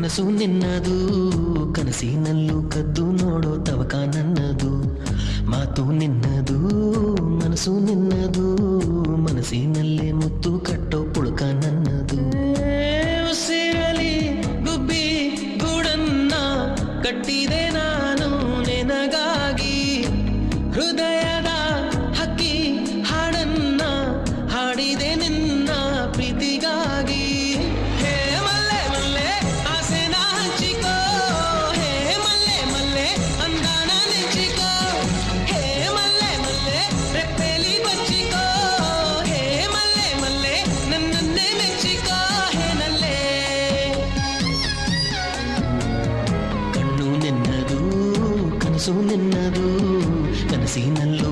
ಮನಸ್ಸು ನಿನ್ನದು ಕನಸಿನಲ್ಲೂ ಕದ್ದು ನೋಡೋ ತವಕ ನನ್ನದು ಮಾತು ನಿನ್ನದು ಮನಸ್ಸು ನಿನ್ನದು ಮನಸ್ಸಿನಲ್ಲೇ ಮುತ್ತು ಕಟ್ಟೋ ಪುಳಕ ನನ್ನದು ಉಸಿರಲಿ ಗುಬ್ಬಿ ಗೂಡನ್ನ ಕಟ್ಟಿದೆ ನಾನು ನಿನಗಾಗಿ ಹೃದಯದ ಹಕ್ಕಿ ಹಾಡನ್ನ ಹಾಡಿದೆ ನಿನ್ನ ಪ್ರೀತಿಗಾಗಿ ಕನಸು ನಿನ್ನದು ಕನಸಿನಲ್ಲೂ